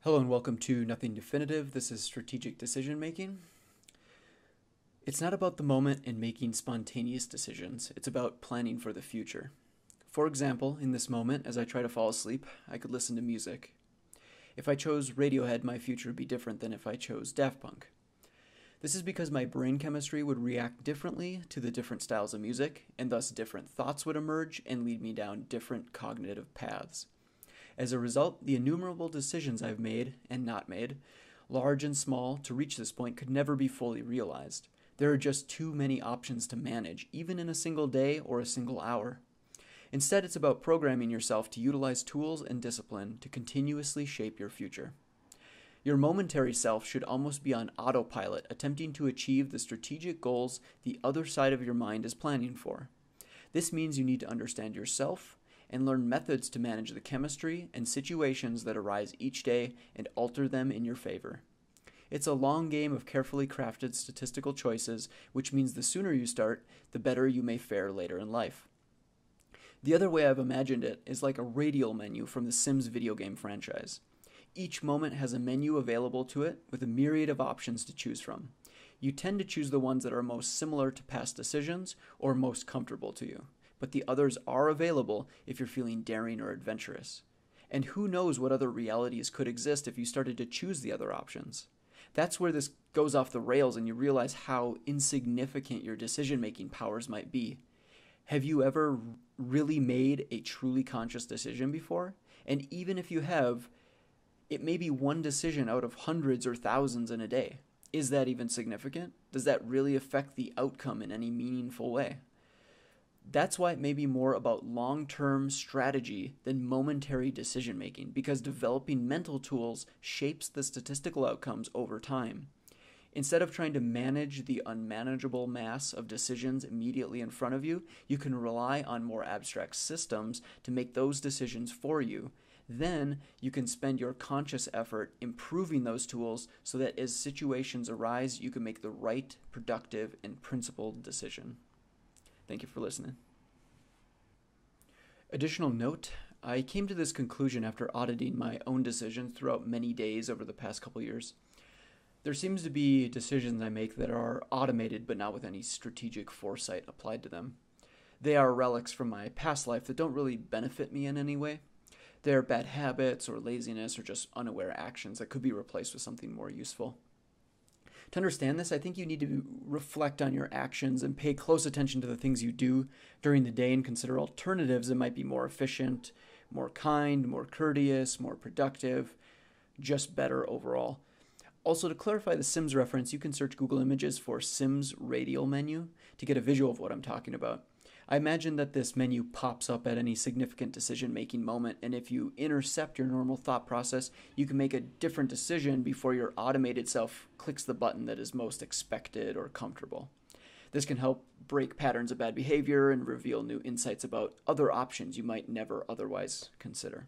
Hello and welcome to Nothing Definitive. This is Strategic Decision Making. It's not about the moment and making spontaneous decisions. It's about planning for the future. For example, in this moment, as I try to fall asleep, I could listen to music. If I chose Radiohead, my future would be different than if I chose Daft Punk. This is because my brain chemistry would react differently to the different styles of music, and thus different thoughts would emerge and lead me down different cognitive paths. As a result, the innumerable decisions I've made and not made, large and small, to reach this point could never be fully realized. There are just too many options to manage, even in a single day or a single hour. Instead, it's about programming yourself to utilize tools and discipline to continuously shape your future. Your momentary self should almost be on autopilot, attempting to achieve the strategic goals the other side of your mind is planning for. This means you need to understand yourself and learn methods to manage the chemistry and situations that arise each day and alter them in your favor. It's a long game of carefully crafted statistical choices, which means the sooner you start, the better you may fare later in life. The other way I've imagined it is like a radial menu from the Sims video game franchise. Each moment has a menu available to it with a myriad of options to choose from. You tend to choose the ones that are most similar to past decisions or most comfortable to you, but the others are available if you're feeling daring or adventurous. And who knows what other realities could exist if you started to choose the other options. That's where this goes off the rails and you realize how insignificant your decision-making powers might be. Have you ever really made a truly conscious decision before? And even if you have, it may be one decision out of hundreds or thousands in a day. Is that even significant? Does that really affect the outcome in any meaningful way? That's why it may be more about long-term strategy than momentary decision-making, because developing mental tools shapes the statistical outcomes over time. Instead of trying to manage the unmanageable mass of decisions immediately in front of you, you can rely on more abstract systems to make those decisions for you. Then you can spend your conscious effort improving those tools so that as situations arise, you can make the right, productive, and principled decision. Thank you for listening. Additional note, I came to this conclusion after auditing my own decisions throughout many days over the past couple years. There seems to be decisions I make that are automated but not with any strategic foresight applied to them. They are relics from my past life that don't really benefit me in any way. They're bad habits or laziness or just unaware actions that could be replaced with something more useful. To understand this, I think you need to reflect on your actions and pay close attention to the things you do during the day and consider alternatives that might be more efficient, more kind, more courteous, more productive, just better overall. Also, to clarify the Sims reference, you can search Google Images for Sims radial menu to get a visual of what I'm talking about. I imagine that this menu pops up at any significant decision-making moment, and if you intercept your normal thought process, you can make a different decision before your automated self clicks the button that is most expected or comfortable. This can help break patterns of bad behavior and reveal new insights about other options you might never otherwise consider.